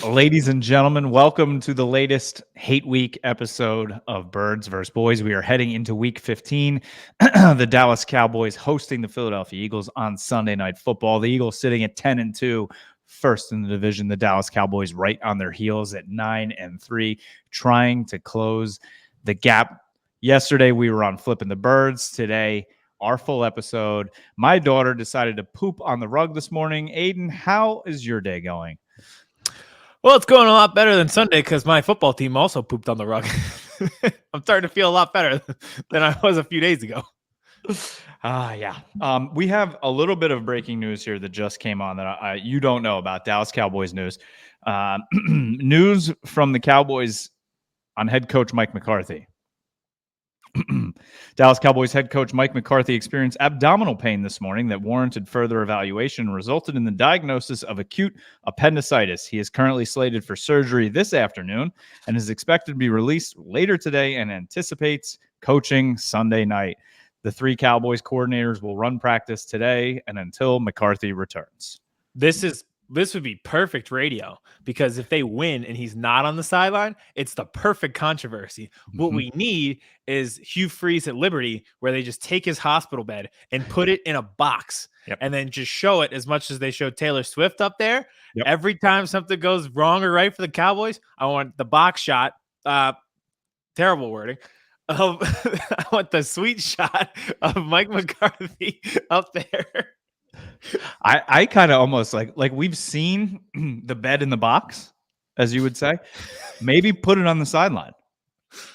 Ladies and gentlemen, welcome to the latest Hate Week episode of Birds vs. Boys. We are heading into Week 15. The Dallas Cowboys hosting the Philadelphia Eagles on Sunday Night Football. The Eagles sitting at 10-2, first in the division. The Dallas Cowboys right on their heels at 9-3, trying to close the gap. Yesterday, we were on Flipping the Birds. Today, our full episode. My daughter decided to poop on the rug this morning. Aidan, how is your day going? Well, it's going a lot better than Sunday because my football team also pooped on the rug. I'm starting to feel a lot better than I was a few days ago. Yeah. We have a little bit of breaking news here that just came on that you don't know about. Dallas Cowboys news. News from the Cowboys on head coach Mike McCarthy. Dallas Cowboys head coach Mike McCarthy experienced abdominal pain this morning that warranted further evaluation and resulted in the diagnosis of acute appendicitis. He is currently slated for surgery this afternoon and is expected to be released later today and anticipates coaching Sunday night. The three Cowboys coordinators will run practice today and until McCarthy returns. This would be perfect radio because if they win and he's not on the sideline, it's the perfect controversy. What we need is Hugh Freeze at Liberty, where they just take his hospital bed and put it in a box and then just show it as much as they showed Taylor Swift up there. Every time something goes wrong or right for the Cowboys, I want the box shot. Terrible wording. I want the sweet shot of Mike McCarthy up there. I kind of almost like we've seen the bed in the box, as you would say. Maybe put it on the sideline.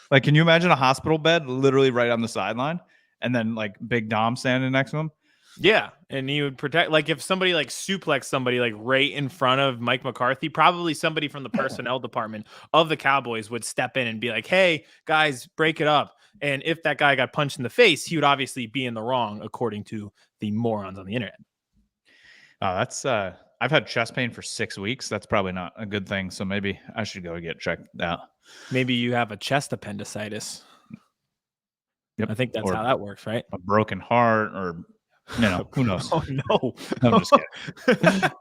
Like, can you imagine a hospital bed literally right on the sideline and then like Big Dom standing next to him? Yeah, and he would protect. Like if somebody like suplex somebody like right in front of Mike McCarthy, probably somebody from the personnel department of the Cowboys would step in and be like, "Hey guys, break it up." And if that guy got punched in the face, he would obviously be in the wrong, according to the morons on the internet. That's I've had chest pain for 6 weeks. That's probably not a good thing. So maybe I should go get checked out. Maybe you have a chest appendicitis. Yep. I think that's how that works, right? A broken heart, or who knows? Oh no, I'm just kidding.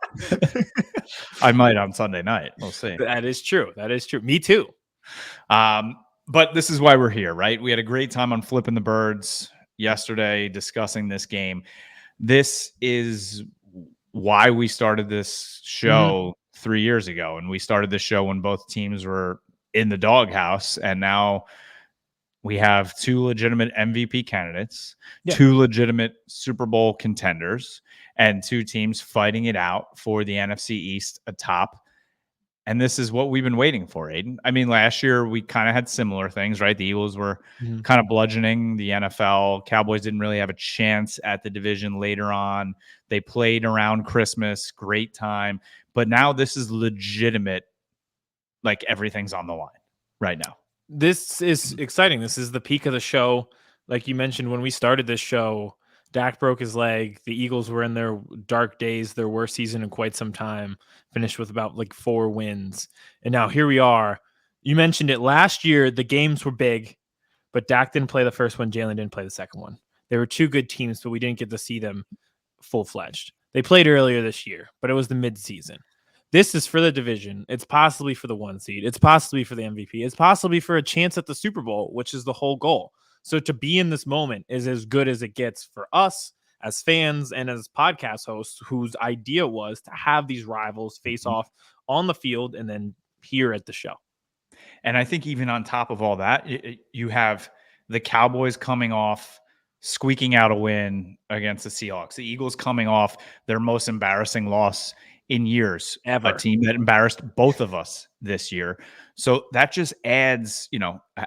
I might on Sunday night. We'll see. That is true. That is true. Me too. But this is why we're here, right? We had a great time on Flipping the Birds yesterday discussing this game. This is why we started this show 3 years ago. And we started this show when both teams were in the doghouse. And now we have two legitimate MVP candidates, two legitimate Super Bowl contenders, and two teams fighting it out for the NFC East atop. And this is what we've been waiting for, Aidan. I mean, last year we kind of had similar things, right? The Eagles were kind of bludgeoning the NFL. Cowboys didn't really have a chance at the division later on. They played around Christmas, great time. But now this is legitimate, like everything's on the line right now. This is exciting. This is the peak of the show. Like you mentioned, when we started this show, Dak broke his leg. The Eagles were in their dark days, their worst season in quite some time, finished with about like 4 wins. And now here we are. You mentioned it last year. The games were big, but Dak didn't play the first one. Jalen didn't play the second one. They were two good teams, but we didn't get to see them full-fledged. They played earlier this year, but it was the mid-season. This is for the division. It's possibly for the 1 seed. It's possibly for the MVP. It's possibly for a chance at the Super Bowl, which is the whole goal. So to be in this moment is as good as it gets for us as fans and as podcast hosts, whose idea was to have these rivals face off on the field and then here at the show. And I think even on top of all that, you have the Cowboys coming off squeaking out a win against the Seahawks. The Eagles coming off their most embarrassing loss in years ever. A team that embarrassed both of us this year. So that just adds,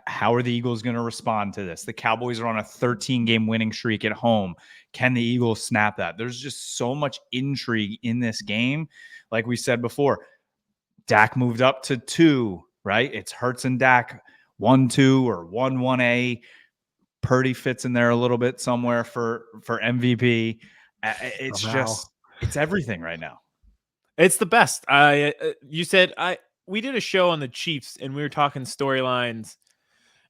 how are the Eagles going to respond to this? The Cowboys are on a 13-game winning streak at home. Can the Eagles snap that? There's just so much intrigue in this game. Like we said before, Dak moved up to 2, right? It's Ertz and Dak 1-2 or 1-1A. Purdy fits in there a little bit somewhere for MVP. It's it's everything right now. It's the best. You said we did a show on the Chiefs and we were talking storylines,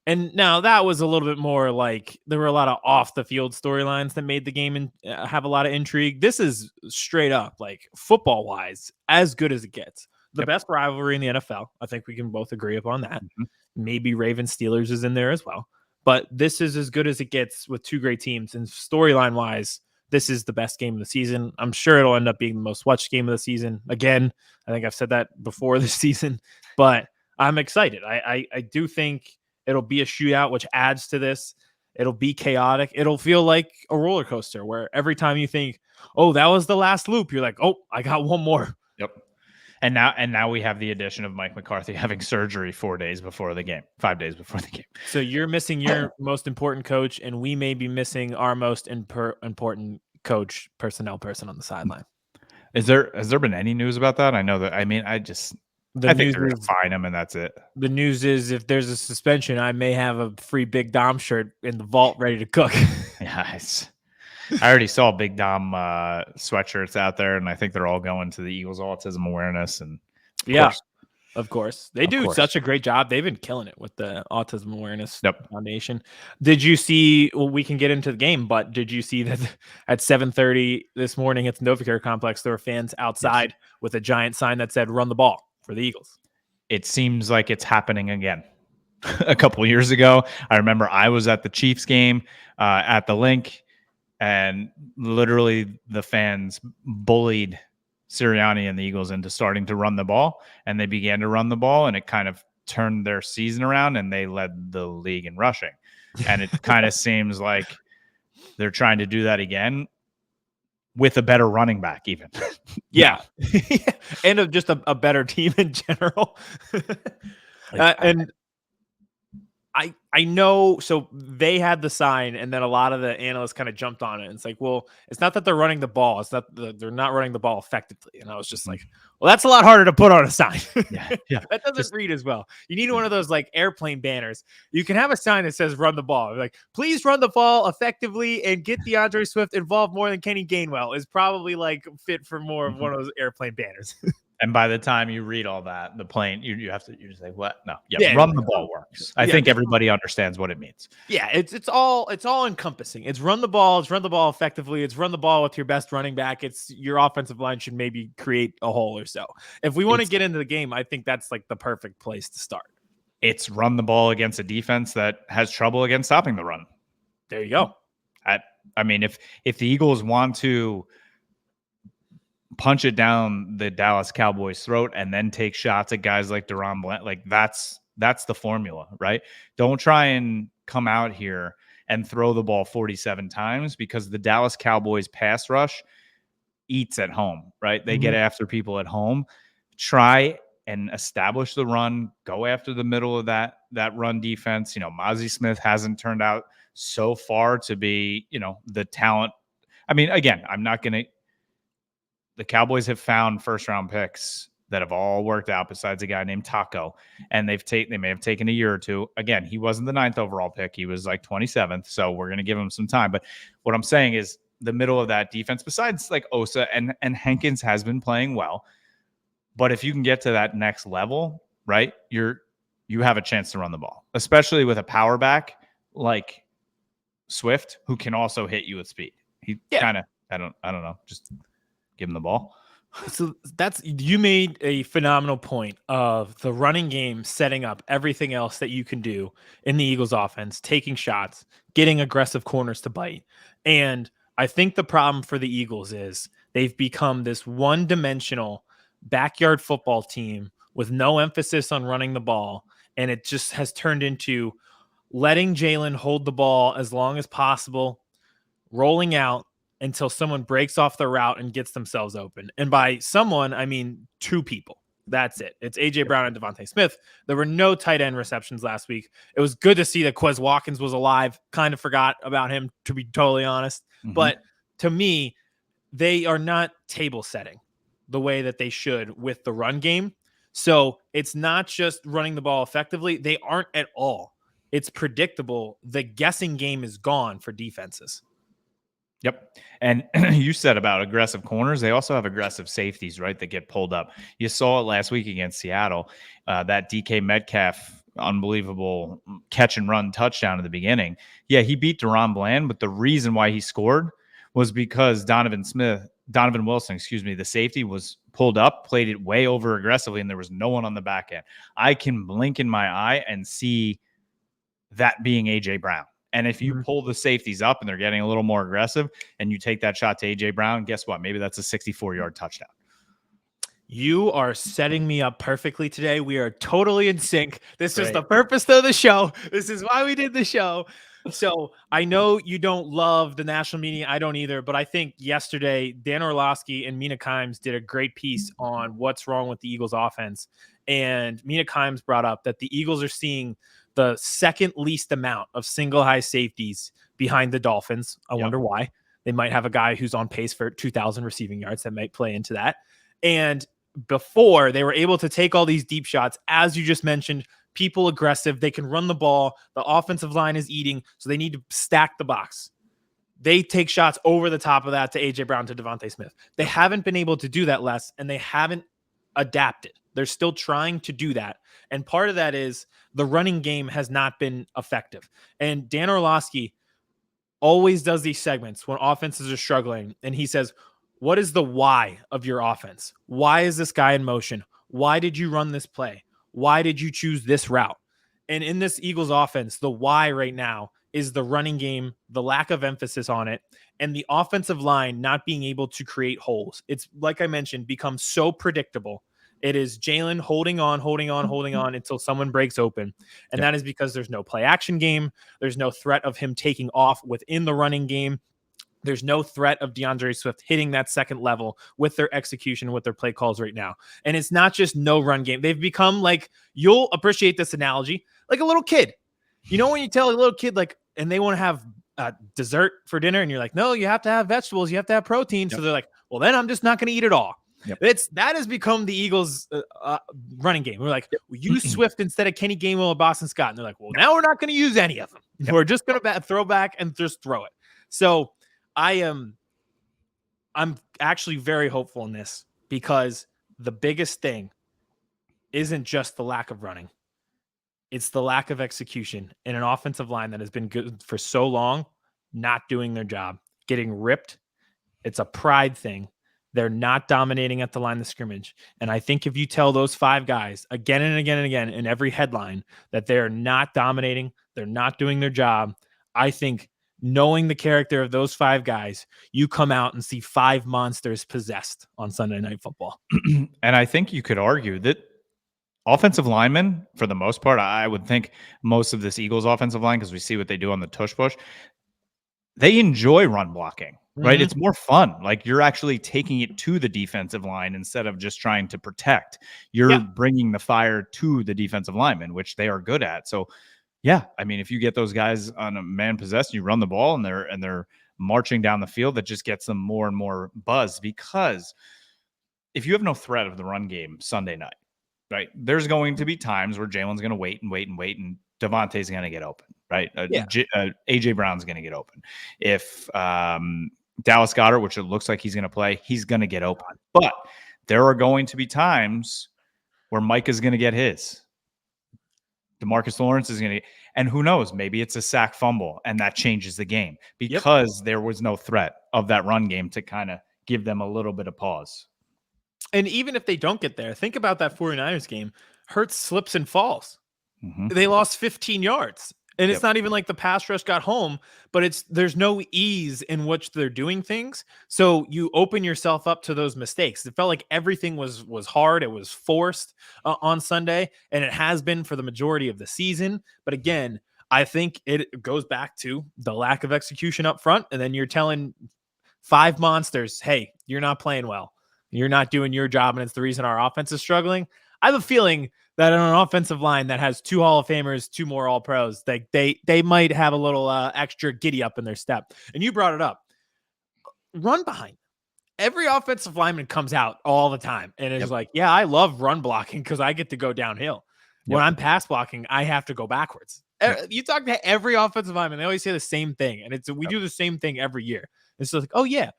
and now that was a little bit more like there were a lot of off the field storylines that made the game and have a lot of intrigue. This is straight up like football wise as good as it gets. the best rivalry in the NFL. I think we can both agree upon that. Mhm. Maybe Ravens Steelers is in there as well. But this is as good as it gets with two great teams. And storyline wise, this is the best game of the season. I'm sure it'll end up being the most watched game of the season. Again, I think I've said that before this season, but I'm excited. I do think it'll be a shootout, which adds to this. It'll be chaotic. It'll feel like a roller coaster where every time you think, oh, that was the last loop, you're like, oh, I got one more. Yep. And now we have the addition of Mike McCarthy having surgery 4 days before the game, 5 days before the game. So you're missing your most important coach, and we may be missing our most important coach, personnel person on the sideline. Has there been any news about that? I know that. I mean, I think they're going to fine him, and that's it. The news is if there's a suspension, I may have a free Big Dom shirt in the vault ready to cook. Yeah, I already saw Big Dom sweatshirts out there, and I think they're all going to the Eagles Autism Awareness. And of course. They do such a great job. They've been killing it with the Autism Awareness Foundation. Did you see, well, we can get into the game, but did you see that at 7:30 this morning at the Novacare Complex, there were fans outside with a giant sign that said, "Run the ball" for the Eagles? It seems like it's happening again. A couple of years ago, I remember I was at the Chiefs game at the Link, and literally the fans bullied Sirianni and the Eagles into starting to run the ball, and they began to run the ball, and it kind of turned their season around, and they led the league in rushing. And it kind of seems like they're trying to do that again with a better running back even. Yeah. And just a better team in general. And I know, so they had the sign, and then a lot of the analysts kind of jumped on it. And it's like, well, it's not that they're running the ball. It's not they're not running the ball effectively. And I was just like, well, that's a lot harder to put on a sign. Yeah. That doesn't read as well. You need one of those like airplane banners. You can have a sign that says run the ball. Like, please run the ball effectively and get DeAndre Swift involved more than Kenny Gainwell is probably like fit for more of one of those airplane banners. And by the time you read all that, the plane, you just say, what? No. Run the ball works. I think everybody understands what it means. Yeah, it's all encompassing. It's run the ball, effectively, it's run the ball with your best running back. It's your offensive line should maybe create a hole or so. If we want to get into the game, I think that's like the perfect place to start. It's run the ball against a defense that has trouble against stopping the run. There you go. I mean, if the Eagles want to punch it down the Dallas Cowboys' throat and then take shots at guys like DaRon Bland, like that's the formula, right? Don't try and come out here and throw the ball 47 times, because the Dallas Cowboys pass rush eats at home, right? They get after people at home. Try and establish the run, go after the middle of that run defense. Mozzie Smith hasn't turned out so far to be, the talent. I mean, again, the Cowboys have found first-round picks that have all worked out besides a guy named Taco, and they may have taken a year or two. Again, he wasn't the 9th overall pick. He was like 27th, so we're going to give him some time. But what I'm saying is the middle of that defense, besides like Osa and Hankins has been playing well, but if you can get to that next level, right, you have a chance to run the ball, especially with a power back like Swift, who can also hit you with speed. He kind of, I don't know, just give him the ball. So you made a phenomenal point of the running game setting up everything else that you can do in the Eagles offense, taking shots, getting aggressive corners to bite. And I think the problem for the Eagles is they've become this one-dimensional backyard football team with no emphasis on running the ball. And it just has turned into letting Jalen hold the ball as long as possible, rolling out until someone breaks off the route and gets themselves open. And by someone, I mean 2 people. That's it. It's A.J. Brown and Devontae Smith. There were no tight end receptions last week. It was good to see that Quez Watkins was alive. Kind of forgot about him, to be totally honest. But to me, they are not table setting the way that they should with the run game. So it's not just running the ball effectively. They aren't at all. It's predictable. The guessing game is gone for defenses. Yep. And you said about aggressive corners. They also have aggressive safeties, right, that get pulled up. You saw it last week against Seattle. That DK Metcalf, unbelievable catch and run touchdown at the beginning. Yeah, he beat DaRon Bland, but the reason why he scored was because Donovan Wilson, the safety, was pulled up, played it way over aggressively, and there was no one on the back end. I can blink in my eye and see that being AJ Brown. And if you pull the safeties up and they're getting a little more aggressive and you take that shot to AJ Brown, guess what? Maybe that's a 64-yard touchdown. You are setting me up perfectly today. We are totally in sync. This is the purpose of the show. This is why we did the show. So I know you don't love the national media. I don't either. But I think yesterday, Dan Orlovsky and Mina Kimes did a great piece on what's wrong with the Eagles offense. And Mina Kimes brought up that the Eagles are seeing the second least amount of single high safeties behind the Dolphins. I wonder why. They might have a guy who's on pace for 2,000 receiving yards that might play into that. And before, they were able to take all these deep shots, as you just mentioned, people aggressive. They can run the ball. The offensive line is eating, so they need to stack the box. They take shots over the top of that to A.J. Brown, to Devontae Smith. They haven't been able to do that less, and they haven't adapted. They're still trying to do that. And part of that is the running game has not been effective. And Dan Orlovsky always does these segments when offenses are struggling, and he says, what is the why of your offense? Why is this guy in motion? Why did you run this play? Why did you choose this route? And in this Eagles offense, the why right now is the running game, the lack of emphasis on it, and the offensive line not being able to create holes. It's, like I mentioned, become so predictable. It is Jalen holding on until someone breaks open. And that is because there's no play action game. There's no threat of him taking off within the running game. There's no threat of DeAndre Swift hitting that second level with their execution, with their play calls right now. And it's not just no run game. They've become like, you'll appreciate this analogy, like a little kid. You know, when you tell a little kid, like, and they want to have dessert for dinner, and you're like, no, you have to have vegetables, you have to have protein. So they're like, well, then I'm just not going to eat it all. That has become the Eagles running game. We're like, we use Swift instead of Kenny Gainwell or Boston Scott. And they're like, well, now we're not going to use any of them. We're just going to throw back and just throw it. So I'm actually very hopeful in this, because the biggest thing isn't just the lack of running. It's the lack of execution in an offensive line that has been good for so long, not doing their job, getting ripped. It's a pride thing. They're not dominating at the line of scrimmage. And I think if you tell those five guys again and again and again in every headline that they're not dominating, they're not doing their job, I think, knowing the character of those five guys, you come out and see five monsters possessed on Sunday Night Football. And I think you could argue that offensive linemen, for the most part, I would think most of this Eagles offensive line, because we see what they do on the tush push, they enjoy run blocking, right? It's more fun. Like, you're actually taking it to the defensive line instead of just trying to protect. You're bringing the fire to the defensive linemen, which they are good at. So, yeah, I mean, if you get those guys on a man possessed, you run the ball and they're marching down the field, that just gets them more and more buzz. Because if you have no threat of the run game Sunday night, right, there's going to be times where Jalen's going to wait, and Devontae's going to get open, right? AJ Brown's going to get open. If Dallas Goedert, which it looks like he's going to play, he's going to get open. But there are going to be times where Mike is going to get his. DeMarcus Lawrence is going to, and who knows, maybe it's a sack fumble, and that changes the game, because there was no threat of that run game to kind of give them a little bit of pause. And even if they don't get there, think about that 49ers game. Ertz slips and falls. They lost 15 yards. And it's not even like the pass rush got home, but there's no ease in which they're doing things. So you open yourself up to those mistakes. It felt like everything was hard. It was forced on Sunday, and it has been for the majority of the season. But again, I think it goes back to the lack of execution up front. And then you're telling five monsters, hey, you're not playing well. You're not doing your job, and it's the reason our offense is struggling. I have a feeling that on an offensive line that has two Hall of Famers, two more All Pros, they might have a little extra giddy up in their step. And you brought it up. Run behind. Every offensive lineman comes out all the time and is like, yeah, I love run blocking because I get to go downhill. When I'm pass blocking, I have to go backwards. You talk to every offensive lineman, they always say the same thing. And we do the same thing every year. It's like, oh, yeah.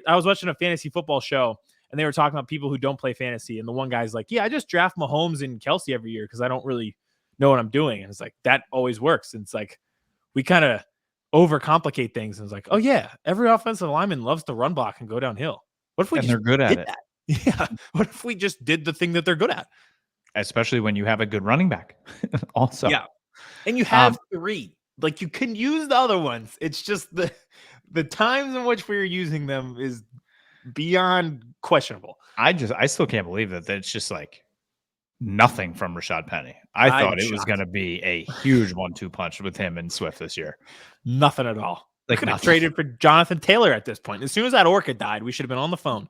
I was watching a fantasy football show, and they were talking about people who don't play fantasy. And the one guy's like, yeah, I just draft Mahomes and Kelsey every year because I don't really know what I'm doing. And it's like, that always works. And it's like, we kind of overcomplicate things. And it's like, oh, yeah, every offensive lineman loves to run block and go downhill. What if we they're good at it. Yeah. What if we just did the thing that they're good at? Especially when you have a good running back. Also, Yeah. And you have 3. Like, you can use the other ones. It's just the times in which we're using them is beyond questionable. I still can't believe that it's just like nothing from Rashad Penny. I I'm thought it was shocked. going to be a huge 1-2 punch with him and Swift this year. Nothing at all. Like, Could have nothing. traded for Jonathan Taylor at this point. As soon as that orca died, we should have been on the phone.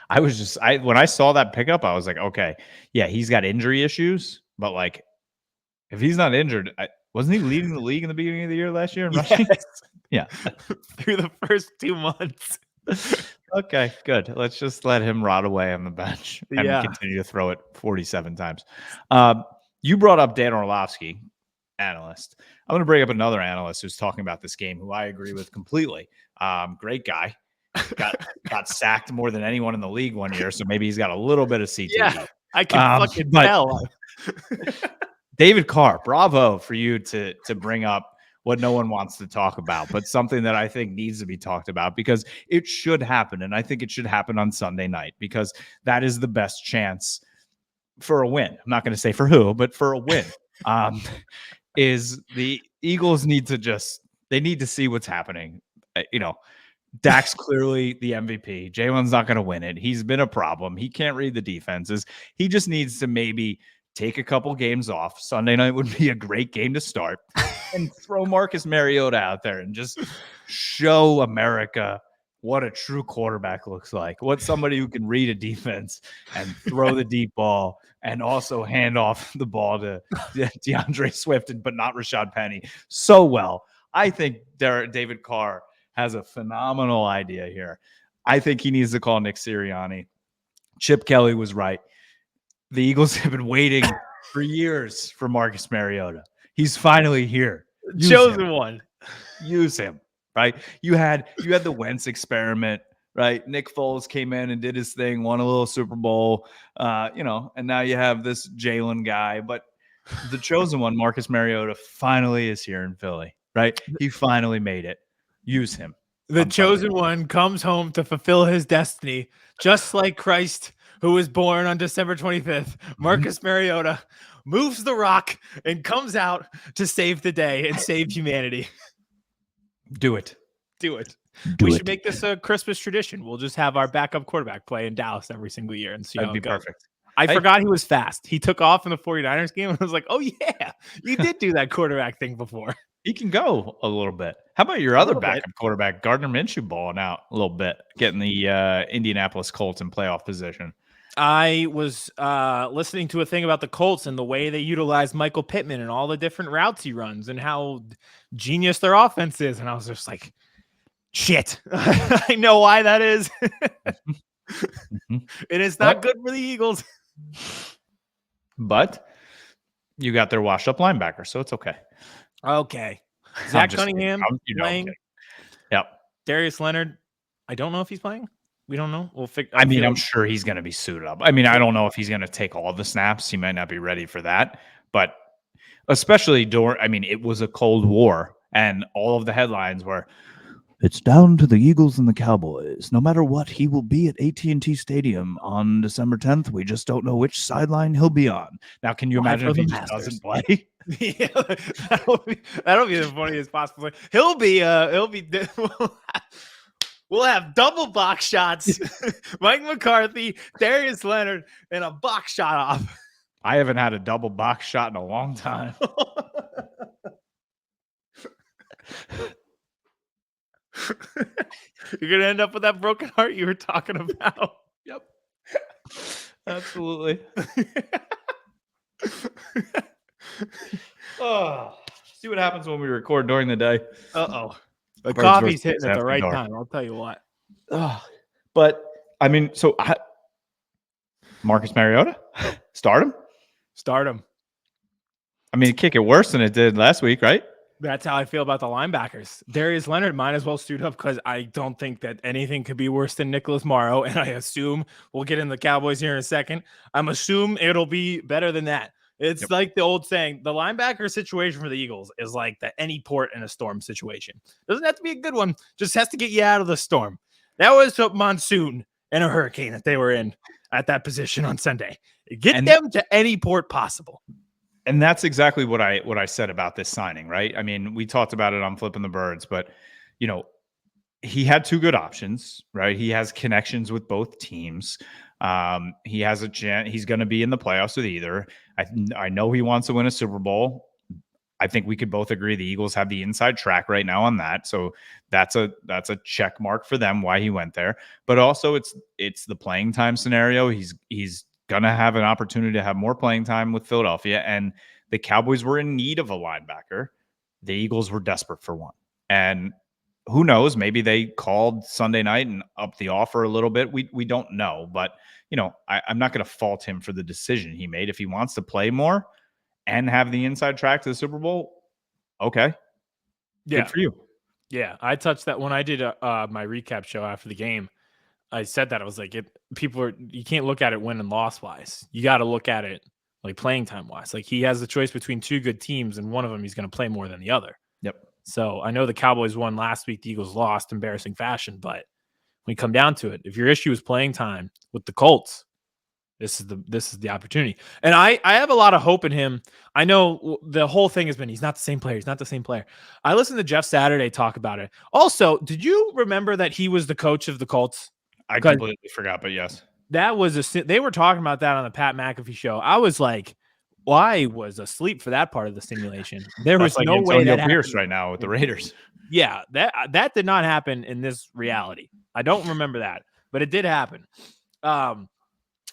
When I saw that pickup, I was like, okay, yeah, he's got injury issues, but like, if he's not injured, wasn't he leading the league in the beginning of the year last year in rushing? Yeah. Through the first 2 months. Okay, good. Let's just let him rot away on the bench and continue to throw it 47 times. You brought up Dan Orlovsky, analyst. I'm going to bring up another analyst who's talking about this game, who I agree with completely. Great guy. Got sacked more than anyone in the league one year, so maybe he's got a little bit of CTE. Yeah, I can fucking tell. David Carr, bravo for you to bring up what no one wants to talk about, but something that I think needs to be talked about because it should happen. And I think it should happen on Sunday night because that is the best chance for a win. I'm not going to say for who, but for a win. Is the Eagles need to see what's happening. Dak's clearly the MVP. Jalen's not going to win it. He's been a problem. He can't read the defenses. He just needs to maybe take a couple games off. Sunday night would be a great game to start. And throw Marcus Mariota out there and just show America what a true quarterback looks like. What somebody who can read a defense and throw the deep ball and also hand off the ball to DeAndre Swift, but not Rashad Penny so well. I think David Carr has a phenomenal idea here. I think he needs to call Nick Sirianni. Chip Kelly was right. The Eagles have been waiting for years for Marcus Mariota. He's finally here. Chosen one. Use him, right? You had the Wentz experiment, right? Nick Foles came in and did his thing, won a little Super Bowl, and now you have this Jalen guy. But the chosen one, Marcus Mariota, finally is here in Philly, right? He finally made it. Use him. The chosen one comes home to fulfill his destiny, just like Christ, who was born on December 25th. Marcus Mariota moves the rock and comes out to save the day and save humanity. Do it. We should make this a Christmas tradition. We'll just have our backup quarterback play in Dallas every single year and see how it goes. Perfect. I forgot he was fast. He took off in the 49ers game and I was like, oh yeah, you did do that quarterback thing before. He can go a little bit. How about your other backup quarterback, Gardner Minshew, balling out a little bit, getting the Indianapolis Colts in playoff position? I was listening to a thing about the Colts and the way they utilize Michael Pittman and all the different routes he runs and how genius their offense is. And I was just like, shit, I know why that is. And it's not good for the Eagles. But you got their washed up linebacker, so it's okay. Okay. Zach Cunningham playing. Yep. Darius Leonard, I don't know if he's playing. We don't know. We'll figure. I'm sure he's going to be suited up. I don't know if he's going to take all the snaps. He might not be ready for that. But especially it was a Cold War, and all of the headlines were, "It's down to the Eagles and the Cowboys. No matter what, he will be at AT&T Stadium on December 10th. We just don't know which sideline he'll be on." Now, can you imagine if he just doesn't play? Yeah, that'll be the funniest possible. He'll be. We'll have double box shots. Mike McCarthy, Darius Leonard, and a box shot off. I haven't had a double box shot in a long time. You're gonna end up with that broken heart you were talking about. Yep. Absolutely. See what happens when we record during the day. The coffee's hitting at the right time. I'll tell you what. But Marcus Mariota, start him. It kick it worse than it did last week, right? That's how I feel about the linebackers. Darius Leonard might as well suit up because I don't think that anything could be worse than Nicholas Morrow. And I assume we'll get in the Cowboys here in a second. I'm assuming it'll be better than that. It's like the old saying, the linebacker situation for the Eagles is like the any port in a storm situation. Doesn't have to be a good one. Just has to get you out of the storm. That was a monsoon and a hurricane that they were in at that position on Sunday. Get them to any port possible. And that's exactly what I said about this signing, right? I mean, we talked about it on Flipping the Birds, but he had two good options, right? He has connections with both teams. He has a chance. He's going to be in the playoffs with either. I know he wants to win a Super Bowl. I think we could both agree the Eagles have the inside track right now on that. So that's a check mark for them why he went there. But also it's the playing time scenario. He's going to have an opportunity to have more playing time with Philadelphia, and the Cowboys were in need of a linebacker. The Eagles were desperate for one. And who knows, maybe they called Sunday night and upped the offer a little bit. We don't know, but I'm not going to fault him for the decision he made. If he wants to play more and have the inside track to the Super Bowl, okay. Yeah. Good for you. Yeah, I touched that when I did my recap show after the game. I said that I was like, you can't look at it win and loss wise. You got to look at it like playing time wise. Like he has the choice between two good teams, and one of them he's going to play more than the other. Yep. So I know the Cowboys won last week. The Eagles lost, embarrassing fashion. But when you come down to it, if your issue is playing time with the Colts, this is the opportunity. And I have a lot of hope in him. I know the whole thing has been he's not the same player. He's not the same player. I listened to Jeff Saturday talk about it. Also, did you remember that he was the coach of the Colts? I completely forgot, but yes. That was they were talking about that on the Pat McAfee show. I was like, well, I was asleep for that part of the simulation. There was like no way that Pierce happened. right now with the Raiders. Yeah, that did not happen in this reality. I don't remember that, but it did happen.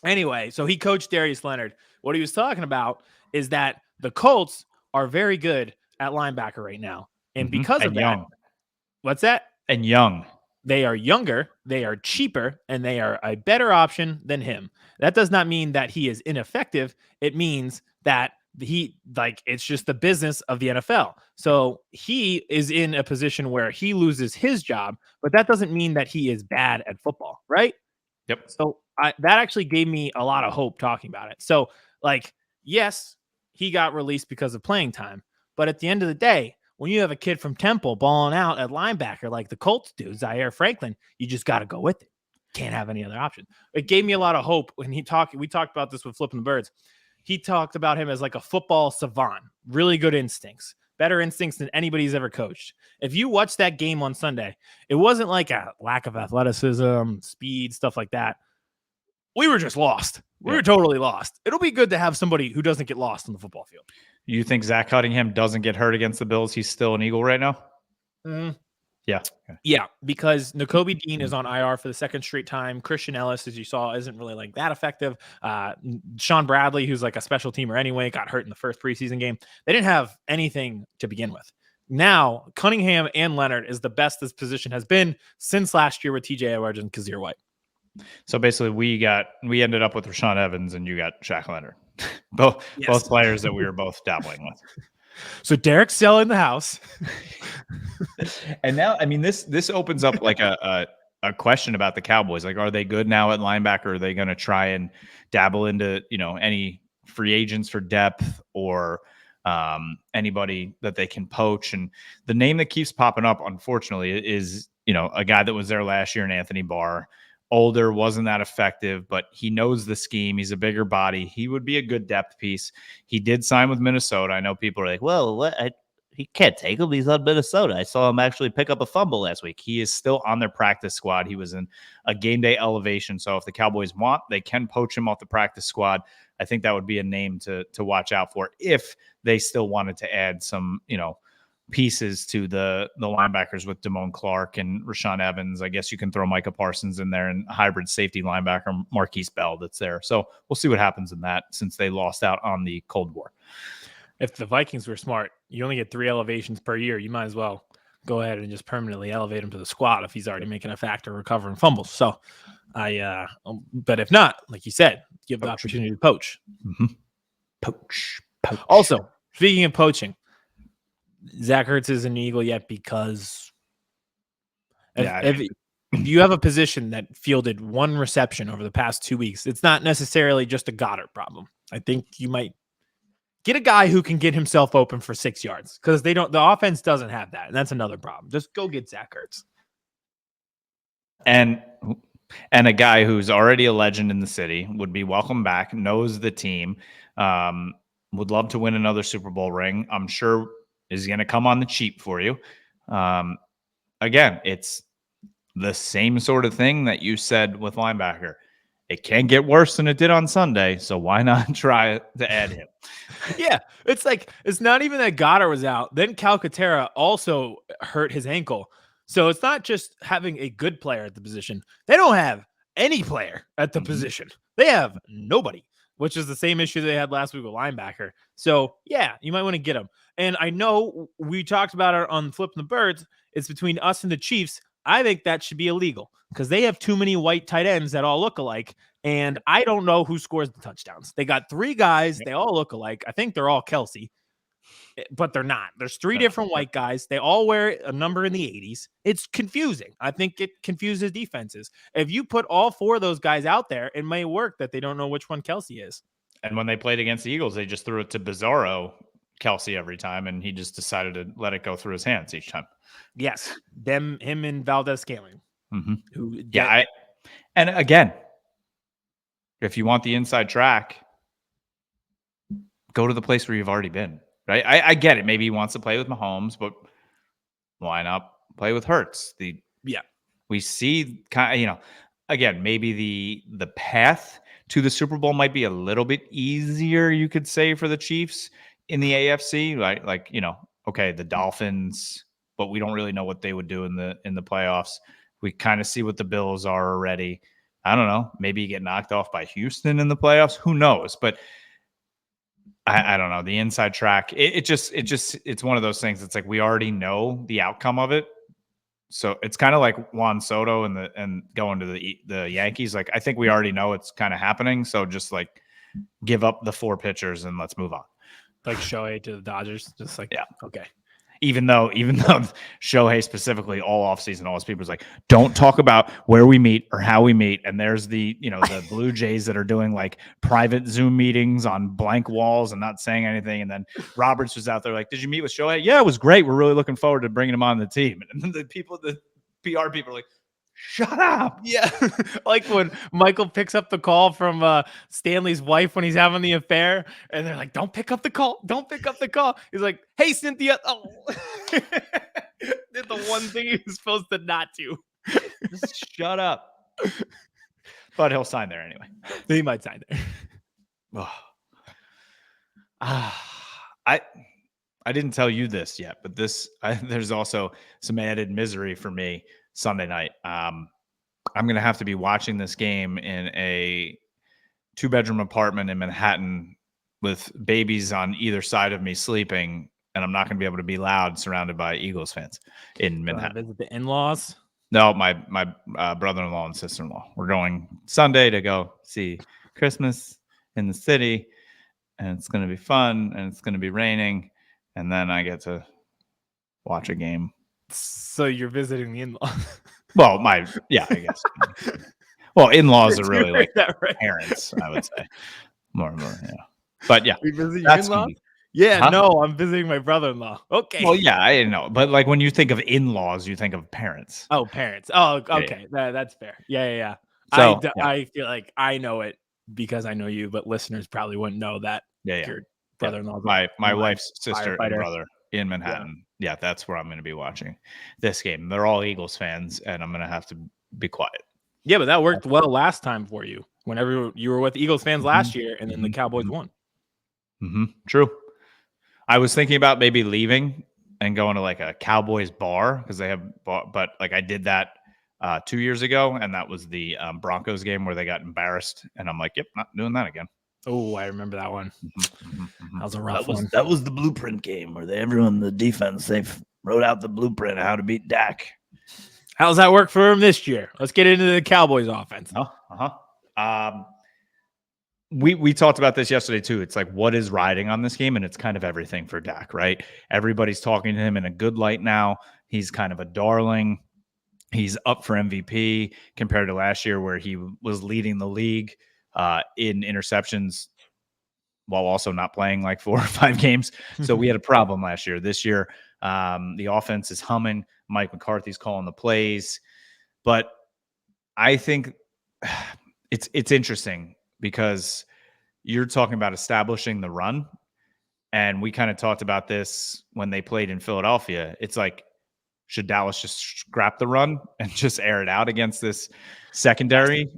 Anyway, so he coached Darius Leonard. What he was talking about is that the Colts are very good at linebacker right now. And because of that, what's that? And young. They are younger, they are cheaper, and they are a better option than him. That does not mean that he is ineffective. It means that it's just the business of the NFL. So he is in a position where he loses his job, but that doesn't mean that he is bad at football, right? Yep. So that actually gave me a lot of hope talking about it. So, yes, he got released because of playing time, but at the end of the day, when you have a kid from Temple balling out at linebacker like the Colts do, Zaire Franklin, you just got to go with it. Can't have any other option. It gave me a lot of hope when we talked about this with Flipping the Birds. He talked about him as like a football savant, really good instincts, better instincts than anybody's ever coached. If you watch that game on Sunday, it wasn't like a lack of athleticism, speed, stuff like that. We were just lost. We were totally lost. It'll be good to have somebody who doesn't get lost on the football field. You think Zach Cunningham doesn't get hurt against the Bills? He's still an Eagle right now? Yeah. Yeah, because Nakobe Dean is on IR for the second straight time. Christian Ellis, as you saw, isn't really like that effective. Sean Bradley, who's like a special teamer anyway, got hurt in the first preseason game. They didn't have anything to begin with. Now, Cunningham and Leonard is the best this position has been since last year with TJ Edwards and Kazir White. So basically, we ended up with Rashaan Evans, and you got Shaq Leonard. both players that we were both dabbling with. So Derek's selling the house. And now, I mean, this opens up like a question about the Cowboys. Like, are they good now at linebacker? Are they going to try and dabble into, any free agents for depth or anybody that they can poach? And the name that keeps popping up, unfortunately, is, a guy that was there last year in Anthony Barr. Older, wasn't that effective, but he knows the scheme. He's a bigger body. He would be a good depth piece. He did sign with Minnesota. I know people are like, well, he can't take him. He's on Minnesota. I saw him actually pick up a fumble last week. He is still on their practice squad. He was in a game day elevation. So if the Cowboys want, they can poach him off the practice squad. I think that would be a name to watch out for if they still wanted to add some, pieces to the linebackers with Damone Clark and Rashaan Evans. I guess you can throw Micah Parsons in there and hybrid safety linebacker Marquise Bell that's there. So we'll see what happens in that since they lost out on the Cold War. If the Vikings were smart, you only get 3 elevations per year. You might as well go ahead and just permanently elevate him to the squad if he's already making a factor recovering fumbles. So but if not, like you said, give the opportunity to poach. Mm-hmm. Poach. Also, speaking of poaching, Zach Ertz isn't an Eagle yet because if you have a position that fielded 1 reception over the past 2 weeks, it's not necessarily just a Goddard problem. I think you might get a guy who can get himself open for 6 yards because the offense doesn't have that. And that's another problem. Just go get Zach Ertz. And And a guy who's already a legend in the city would be welcome back, knows the team, would love to win another Super Bowl ring. I'm sure is going to come on the cheap for you. Again, it's the same sort of thing that you said with linebacker. It can't get worse than it did on Sunday, so why not try to add him? Yeah, it's like it's not even that Goddard was out. Then Calcaterra also hurt his ankle. So it's not just having a good player at the position. They don't have any player at the position. They have nobody, which is the same issue they had last week with linebacker. So yeah, you might want to get him. And I know we talked about it on Flipping the Birds. It's between us and the Chiefs. I think that should be illegal because they have too many white tight ends that all look alike. And I don't know who scores the touchdowns. They got three guys. They all look alike. I think they're all Kelsey, but they're not. There's three different white guys. They all wear a number in the 80s. It's confusing. I think it confuses defenses. If you put all four of those guys out there, it may work that they don't know which one Kelsey is. And when they played against the Eagles, they just threw it to Bizarro Kelsey every time, and he just decided to let it go through his hands each time. Yes, him and Valdez-Scantling. And again, if you want the inside track, go to the place where you've already been, right? I get it. Maybe he wants to play with Mahomes, but why not play with Ertz? We see kind of, again, maybe the path to the Super Bowl might be a little bit easier, you could say, for the Chiefs in the AFC, right? Like, okay, the Dolphins, but we don't really know what they would do in the playoffs. We kind of see what the Bills are already. I don't know. Maybe you get knocked off by Houston in the playoffs. Who knows? But I don't know. The inside track, it's one of those things. It's like we already know the outcome of it. So it's kind of like Juan Soto and going to the Yankees. Like, I think we already know it's kind of happening. So just like give up the 4 pitchers and let's move on. Like Shohei to the Dodgers. Just like, yeah. Okay. Even though Shohei specifically all offseason, all his people was like, don't talk about where we meet or how we meet. And there's the Blue Jays that are doing like private Zoom meetings on blank walls and not saying anything. And then Roberts was out there like, did you meet with Shohei? Yeah, it was great. We're really looking forward to bringing him on the team. And then the PR people are like, shut up. Yeah. Like when Michael picks up the call from Stanley's wife when he's having the affair, and they're like, don't pick up the call. Don't pick up the call. He's like, hey, Cynthia. Oh, did the one thing he was supposed to not do. Just shut up. But he'll sign there anyway. He might sign there. I didn't tell you this yet, but there's also some added misery for me Sunday night. I'm going to have to be watching this game in a 2-bedroom apartment in Manhattan with babies on either side of me sleeping, and I'm not going to be able to be loud surrounded by Eagles fans in Manhattan. Visit the in-laws? No, my brother-in-law and sister-in-law. We're going Sunday to go see Christmas in the city, and it's going to be fun, and it's going to be raining, and then I get to watch a game. So you're visiting the in-laws? Well, I guess. Well, in-laws are really like parents, I would say. More, yeah. But yeah. You visit your in-laws? Yeah, huh? No, I'm visiting my brother-in-law. Okay. Well, yeah, I know. But like when you think of in-laws, you think of parents. Oh, parents. Oh, okay. Yeah. That's fair. Yeah. So, I feel like I know it because I know you, but listeners probably wouldn't know that. Yeah. Your brother-in-law. My wife's sister and brother in Manhattan. Yeah, that's where I'm going to be watching this game. They're all Eagles fans, and I'm going to have to be quiet. Yeah, but that worked well last time for you. Whenever you were with Eagles fans last year, and then the Cowboys won. True. I was thinking about maybe leaving and going to like a Cowboys bar because they have, but like I did that 2 years ago, and that was the Broncos game where they got embarrassed, and I'm like, yep, not doing that again. Oh, I remember that one. That was a rough one. That was the blueprint game where everyone, the defense, they wrote out the blueprint of how to beat Dak. How's that work for him this year? Let's get into the Cowboys offense. We talked about this yesterday too. It's like, what is riding on this game? And it's kind of everything for Dak, right? Everybody's talking to him in a good light now. He's kind of a darling. He's up for MVP compared to last year where he was leading the league in interceptions while also not playing like 4 or 5 games. So we had a problem last year. This year, the offense is humming. Mike McCarthy's calling the plays. But I think it's interesting because you're talking about establishing the run, and we kind of talked about this when they played in Philadelphia. It's like, should Dallas just scrap the run and just air it out against this secondary?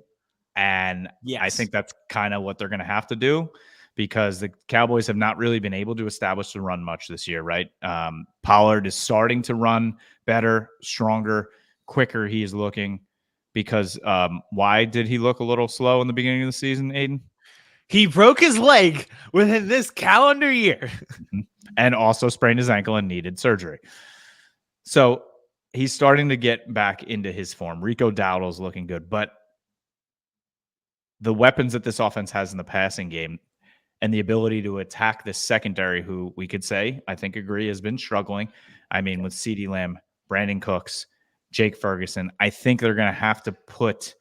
And I think that's kind of what they're going to have to do, because the Cowboys have not really been able to establish the run much this year, right? Pollard is starting to run better, stronger, quicker. He is looking, because why did he look a little slow in the beginning of the season, Aidan? He broke his leg within this calendar year. And also sprained his ankle and needed surgery. So he's starting to get back into his form. Rico Dowdle's looking good, but the weapons that this offense has in the passing game and the ability to attack this secondary, who we could say, I think agree, has been struggling. I mean, with CeeDee Lamb, Brandon Cooks, Jake Ferguson, I think they're going to have to put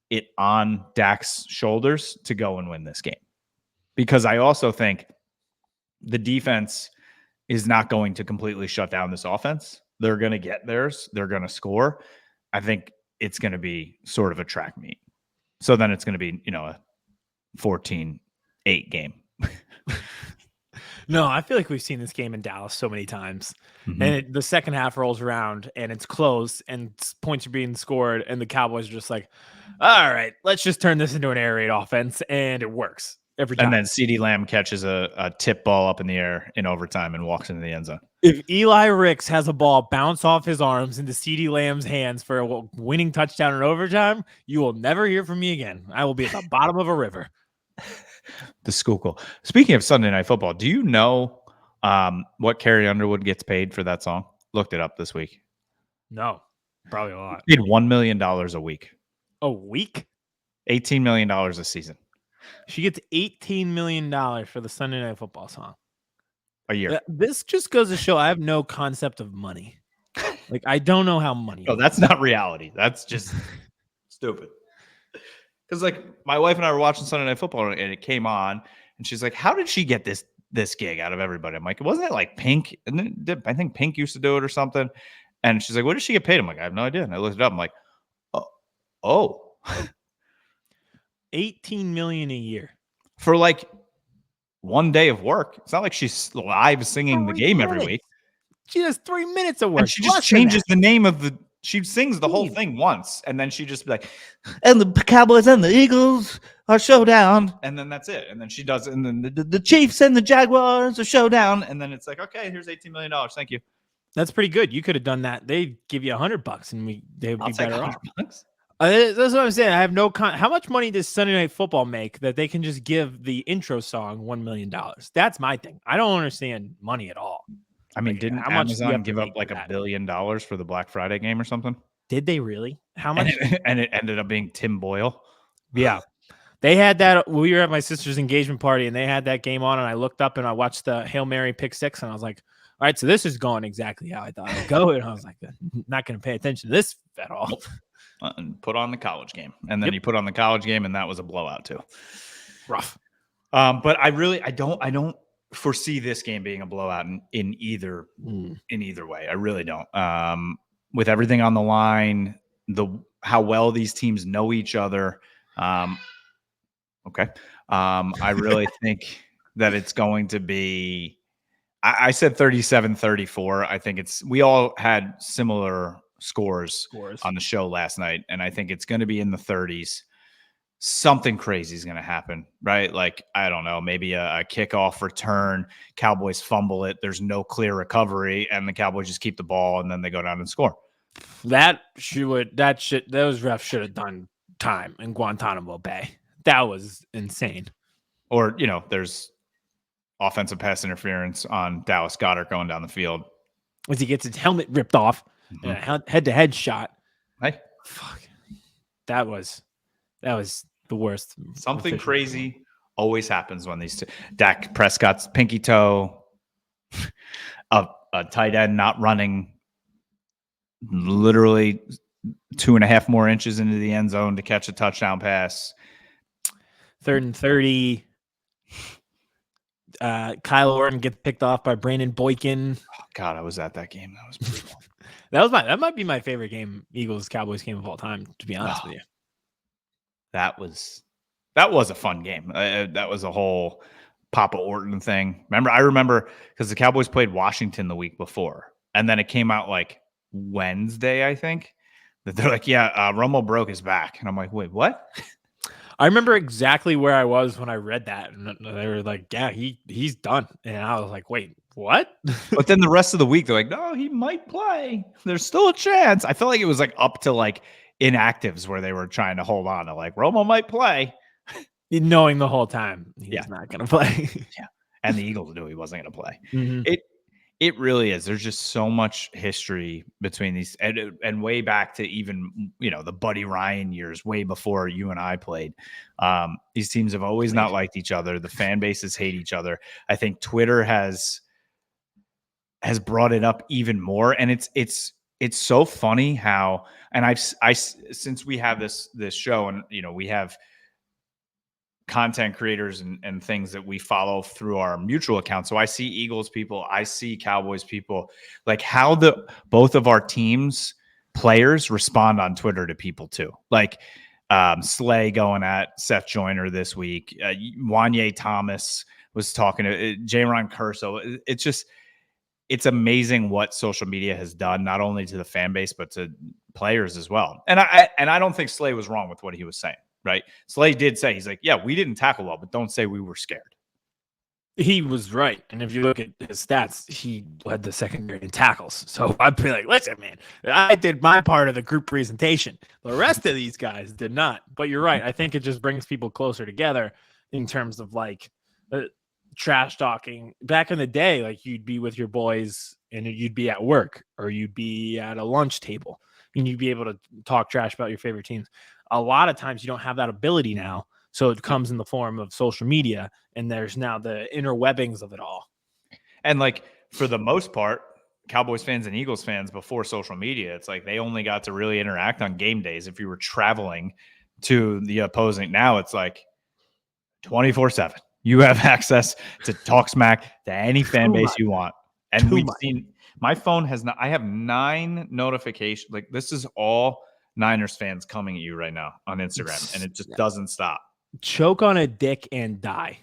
it on Dak's shoulders to go and win this game. Because I also think the defense is not going to completely shut down this offense. They're going to get theirs. They're going to score. I think it's going to be sort of a track meet. So then it's going to be, a 14-8 game. No, I feel like we've seen this game in Dallas so many times. Mm-hmm. And the second half rolls around and it's close and points are being scored. And the Cowboys are just like, all right, let's just turn this into an air raid offense. And it works every time. And then CeeDee Lamb catches a tip ball up in the air in overtime and walks into the end zone. If Eli Ricks has a ball bounce off his arms into CeeDee Lamb's hands for a winning touchdown in overtime, you will never hear from me again. I will be at the bottom of a river. The Schuylkill. Speaking of Sunday Night Football, do you know what Carrie Underwood gets paid for that song? Looked it up this week. No, probably a lot. Paid $1 million a week. A week? $18 million a season. She gets $18 million for the Sunday Night Football song. A year. This just goes to show I have no concept of money. Like, I don't know how money. No, that's not reality. That's just stupid. Because, like, my wife and I were watching Sunday Night Football, and it came on, and she's like, how did she get this gig out of everybody? I'm like, wasn't it like Pink? And then I think Pink used to do it or something. And she's like, what did she get paid? I'm like, I have no idea. And I looked it up. I'm like, oh. $18 million a year. For, like, one day of work. It's not like she's live singing the game every week. She does 3 minutes of work. And she just changes the name of the. She sings the whole thing once, and then she just be like, and the Cowboys and the Eagles are showdown. and then that's it. And then she does it, and then The Chiefs and the Jaguars are showdown. and then it's like, okay, here's $18 million. Thank you. That's pretty good. You could have done that. They'd give you $100 and they would I'll be take better off. $100. That's what I'm saying. I have no how much money does Sunday Night Football make that they can just give the intro song $1 million? That's my thing. I don't understand money at all. I mean, Like, didn't how much do you Amazon have to give up make like for $1 that? billion for the Black Friday game or something? Did they really? How much? And it ended up being Tim Boyle. Yeah. They had that. We were at my sister's engagement party and they had that game on, and I looked up and I watched the Hail Mary pick six, and I was like, all right, so this is going exactly how I thought it would go. And I was like, not going to pay attention to this at all. And put on the college game. And then he put on the college game, and that was a blowout too. Rough. But I don't foresee this game being a blowout in either way. I really don't. With everything on the line, how well these teams know each other. Okay. I really think that it's going to be, I said 37-34. I think we all had similar scores on the show last night, and I think it's going to be in the 30s. Something crazy is going to happen, right? Like, I don't know, maybe a kickoff return, Cowboys fumble it, there's no clear recovery, and the Cowboys just keep the ball, and then they go down and score. Those refs should have done time in Guantanamo Bay. That was insane. Or, there's offensive pass interference on Dallas Goedert going down the field. As he gets his helmet ripped off and a head-to-head shot. Hey. Fuck. That was the worst. Something crazy always happens when these two. Dak Prescott's pinky toe, a tight end not running literally 2.5 more inches into the end zone to catch a touchdown pass. 3rd and 30. Kyle Orton gets picked off by Brandon Boykin. Oh, God, I was at that game. That was brutal. That might be my favorite game, Eagles Cowboys game of all time, to be honest with you. That was a fun game. That was a whole Papa Orton thing. I remember because the Cowboys played Washington the week before, and then it came out like Wednesday, I think, that they're like, yeah, Romo broke his back. And I'm like, wait, what? I remember exactly where I was when I read that. And they were like, yeah, he's done. And I was like, wait, what? But then the rest of the week, they're like, no, he might play. There's still a chance. I felt like it was like up to like inactives where they were trying to hold on to like Romo might play. Knowing the whole time he's not going to play. Yeah. And the Eagles knew he wasn't going to play. Mm-hmm. It really is. There's just so much history between these and way back to even, the Buddy Ryan years, way before you and I played. These teams have always not liked each other. The fan bases hate each other. I think Twitter has brought it up even more. And it's so funny how, and since we have this show and, we have content creators and things that we follow through our mutual account. So I see Eagles people, I see Cowboys people, like how both of our teams players respond on Twitter to people too. Like Slay going at Seth Joyner this week. Wanye Thomas was talking to Jaron Curso. It's amazing what social media has done, not only to the fan base, but to players as well. And I don't think Slay was wrong with what he was saying. Right. Slay did say, he's like, yeah, we didn't tackle well, but don't say we were scared. He was right. And if you look at his stats, he led the secondary in tackles. So I'd be like, listen, man, I did my part of the group presentation. The rest of these guys did not. But you're right. I think it just brings people closer together in terms of like trash talking. Back in the day, like you'd be with your boys and you'd be at work or you'd be at a lunch table and you'd be able to talk trash about your favorite teams. A lot of times you don't have that ability now. So it comes in the form of social media and there's now the interwebbings of it all. And like for the most part, Cowboys fans and Eagles fans before social media, it's like they only got to really interact on game days if you were traveling to the opposing. Now it's like 24/7. You have access to talk smack to any fan base you want. And we've seen my phone has not, I have 9 notifications. Like this is all Niners fans coming at you right now on Instagram, and it just doesn't stop. Choke on a dick and die.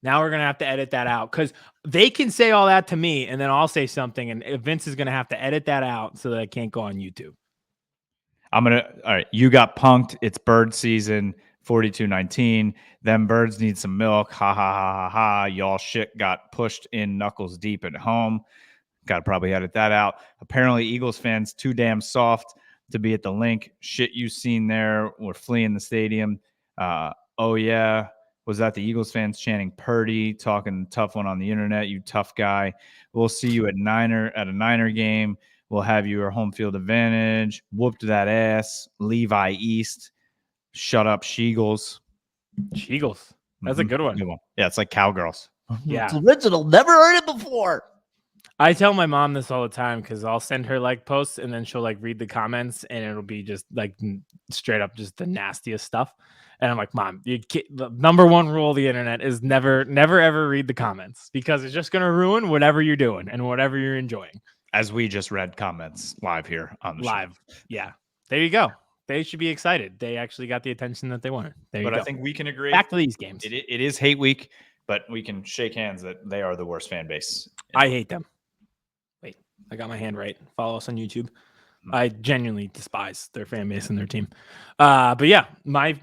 Now we're going to have to edit that out because they can say all that to me, and then I'll say something, and Vince is going to have to edit that out so that I can't go on YouTube. All right, you got punked. It's bird season, 42-19. Them birds need some milk. Ha, ha, ha, ha, ha. Y'all shit got pushed in knuckles deep at home. Got to probably edit that out. Apparently, Eagles fans too damn soft to be at the link. Shit you seen there. We're fleeing the stadium. Oh yeah, was that the Eagles fans chanting Purdy, talking tough one on the internet? You tough guy. We'll see you at a Niner game. We'll have your home field advantage. Whooped that ass. Levi East. Shut up, Sheagles. Sheagles. That's a good one. Yeah, it's like cowgirls. Yeah, It's original. Never heard it before. I tell my mom this all the time because I'll send her like posts and then she'll like read the comments and it'll be just like straight up just the nastiest stuff. And I'm like, Mom, the number one rule of the internet is never, ever read the comments because it's just going to ruin whatever you're doing and whatever you're enjoying. As we just read comments live here on the show. Yeah. There you go. They should be excited. They actually got the attention that they wanted. But I think we can agree. Back to these games. It is hate week, but we can shake hands that they are the worst fan base. I hate them. Wait, I got my hand right. Follow us on YouTube. I genuinely despise their fan base and their team. But yeah, I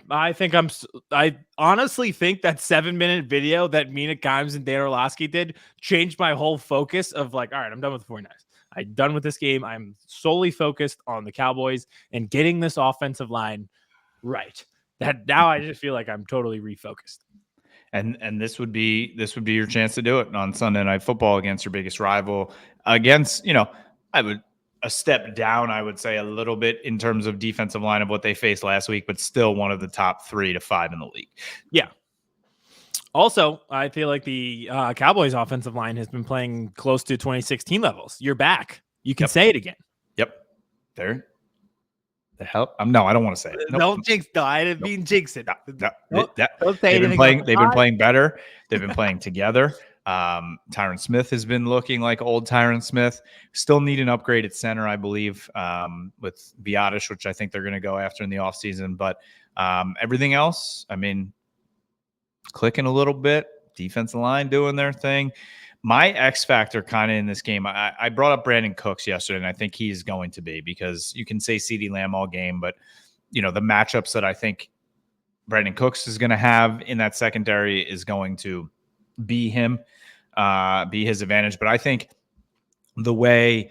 honestly think that 7-minute video that Mina Kimes and Dan Orlovsky did changed my whole focus of like, all right, I'm done with the 49ers. I'm done with this game. I'm solely focused on the Cowboys and getting this offensive line right. That now I just feel like I'm totally refocused. And this would be your chance to do it on Sunday Night Football against your biggest rival. Against, a step down, I would say, a little bit in terms of defensive line of what they faced last week, but still one of the top 3 to 5 in the league. Yeah. Also, I feel like the Cowboys offensive line has been playing close to 2016 levels. You're back. You can say it again. Yep. There. The hell? No, I don't want to say it. Nope. Don't jinx. No, I didn't mean jinx it. They've been playing better. They've been playing together. Tyron Smith has been looking like old Tyron Smith. Still need an upgrade at center, I believe, with Biotish, which I think they're going to go after in the offseason. But everything else, I mean, clicking a little bit. Defensive line doing their thing. My X factor kind of in this game, I brought up Brandon Cooks yesterday, and I think he's going to be, because you can say CeeDee Lamb all game, but the matchups that I think Brandon Cooks is going to have in that secondary is going to be be his advantage. But I think the way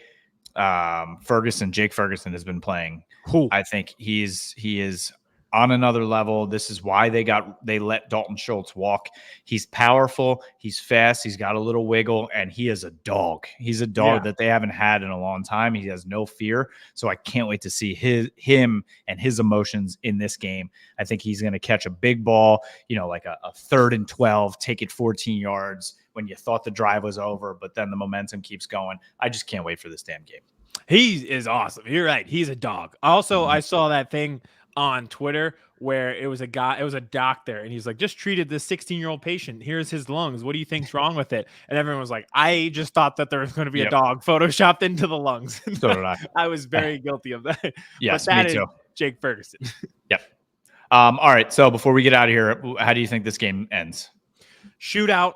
Jake Ferguson has been playing, I think he is on another level. This is why they let Dalton Schultz walk. He's powerful, he's fast, he's got a little wiggle, and he is a dog. He's a dog that they haven't had in a long time. He has no fear. So I can't wait to see him and his emotions in this game. I think he's going to catch a big ball, like a 3rd and 12, take it 14 yards when you thought the drive was over, but then the momentum keeps going. I just can't wait for this damn game. He is awesome. You're right. He's a dog. Also, I saw that thing on Twitter where it was a doc there, and he's like, just treated this 16-year-old patient. Here's his lungs. What do you think's wrong with it? And everyone was like, I just thought that there was going to be a dog photoshopped into the lungs. So did I. I was very guilty of that. Yes, but that me too. is Jake Ferguson. Yep. All right. So before we get out of here, how do you think this game ends? Shootout.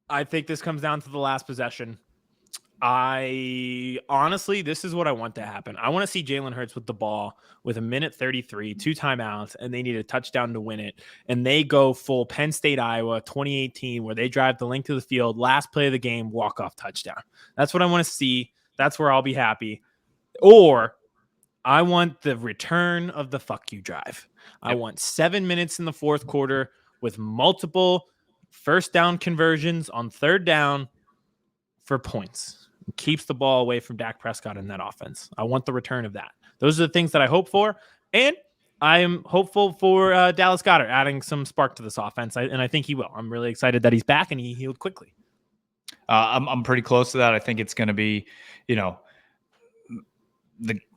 I think this comes down to the last possession. Honestly, this is what I want to happen. I want to see Jalen Hurts with the ball with 1:33, 2 timeouts, and they need a touchdown to win it. And they go full Penn State, Iowa 2018, where they drive the length of the field, last play of the game, walk-off touchdown. That's what I want to see. That's where I'll be happy. Or I want the return of the fuck you drive. I want 7 minutes in the fourth quarter with multiple first down conversions on 3rd down for points. It keeps the ball away from Dak Prescott in that offense. I want the return of that. Those are the things that I hope for. And I am hopeful for Dallas Goedert adding some spark to this offense. And I think he will. I'm really excited that he's back and he healed quickly. I'm pretty close to that. I think it's going to be, the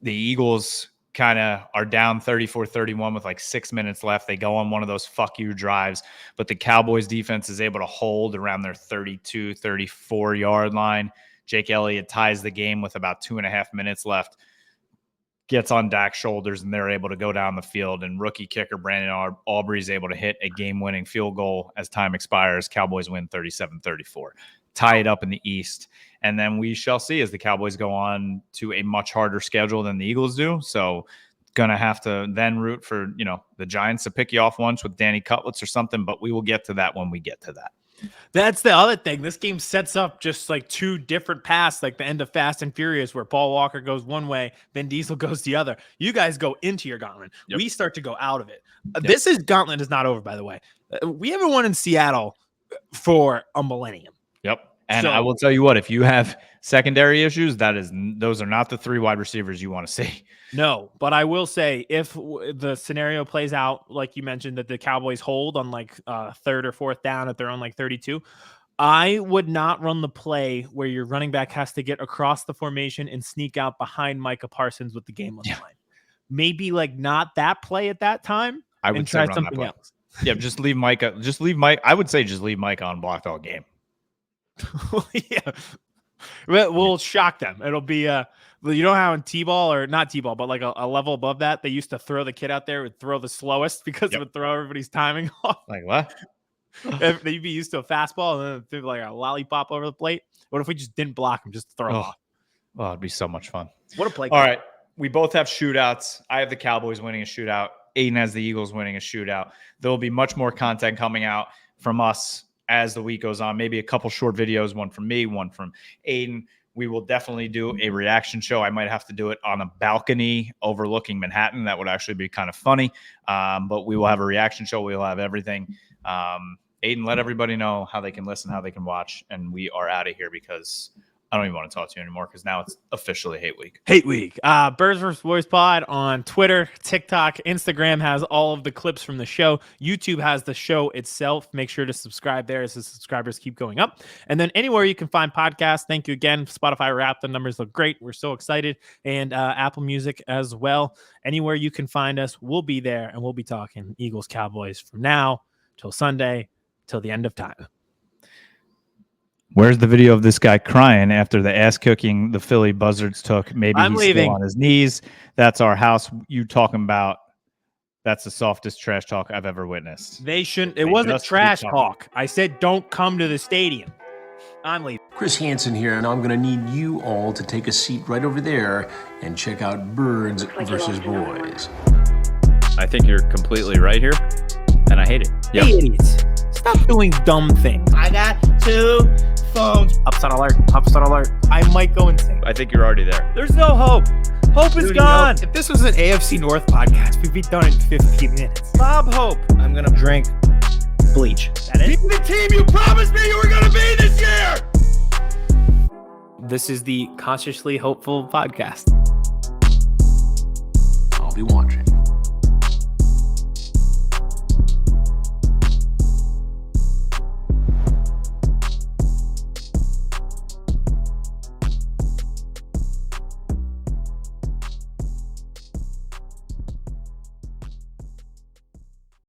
Eagles kind of are down 34-31 with like 6 minutes left. They go on one of those fuck you drives, but the Cowboys defense is able to hold around their 32, 34 yard line. Jake Elliott ties the game with about 2.5 minutes left, gets on Dak's shoulders, and they're able to go down the field. And rookie kicker Brandon Aubrey is able to hit a game-winning field goal as time expires. Cowboys win 37-34. Tie it up in the East. And then we shall see as the Cowboys go on to a much harder schedule than the Eagles do. So going to have to then root for, the Giants to pick you off once with Danny Cutlets or something, but we will get to that when we get to that. That's the other thing. This game sets up just like 2 different paths, like the end of Fast and Furious, where Paul Walker goes one way, Vin Diesel goes the other. You guys go into your gauntlet. Yep. We start to go out of it. This gauntlet is not over, by the way. We haven't won in Seattle for a millennium. Yep. And I will tell you what, if you have secondary issues, those are not the 3 wide receivers you want to see. No, but I will say if the scenario plays out, like you mentioned, that the Cowboys hold on like 3rd or 4th down at their own like 32, I would not run the play where your running back has to get across the formation and sneak out behind Micah Parsons with the game on the line. Maybe like not that play at that time. I would try something else. Yeah, just leave Micah. I would say just leave Micah unblocked all game. Yeah, we'll shock them. It'll be you know how in T-ball, or not T-ball, but like a level above that, they used to throw the kid out there, would throw the slowest because it would throw everybody's timing off. Like what? If they'd be used to a fastball and then threw like a lollipop over the plate. What if we just didn't block him, just throw him off? Oh, it'd be so much fun. What a play! All right, we both have shootouts. I have the Cowboys winning a shootout. Aidan has the Eagles winning a shootout. There will be much more content coming out from us as the week goes on. Maybe a couple short videos, one from me, one from Aidan. We will definitely do a reaction show. I might have to do it on a balcony overlooking Manhattan. That would actually be kind of funny. But we will have a reaction show. We will have everything. Aidan, let everybody know how they can listen, how they can watch. And we are out of here because I don't even want to talk to you anymore because now it's officially Hate Week. Hate Week. Birds vs. Boys Pod on Twitter, TikTok, Instagram has all of the clips from the show. YouTube has the show itself. Make sure to subscribe there as the subscribers keep going up. And then anywhere you can find podcasts. Thank you again. Spotify Wrapped. The numbers look great. We're so excited. And Apple Music as well. Anywhere you can find us, we'll be there. And we'll be talking Eagles Cowboys from now till Sunday, till the end of time. Where's the video of this guy crying after the ass kicking the Philly Buzzards took? Maybe I'm he's leaving. still on his knees. That's our house. You talking about? That's the softest trash talk I've ever witnessed. They shouldn't. They It wasn't just keep trash talking. talk. I said don't come to the stadium. I'm leaving. Chris Hansen here, and I'm going to need you all to take a seat right over there and check out Birds versus Boys. I think you're completely right here, and I hate it. Hey, idiots. Stop doing dumb things. I got 2 phones. Upset alert. Upset alert. I might go insane. I think you're already there. There's no hope. Hope is Dude, gone. If this was an AFC North podcast, we'd be done in 15 minutes. Bob Hope. I'm gonna drink bleach. That is. the team you promised me you were gonna be this year! This is the Consciously Hopeful podcast. I'll be watching.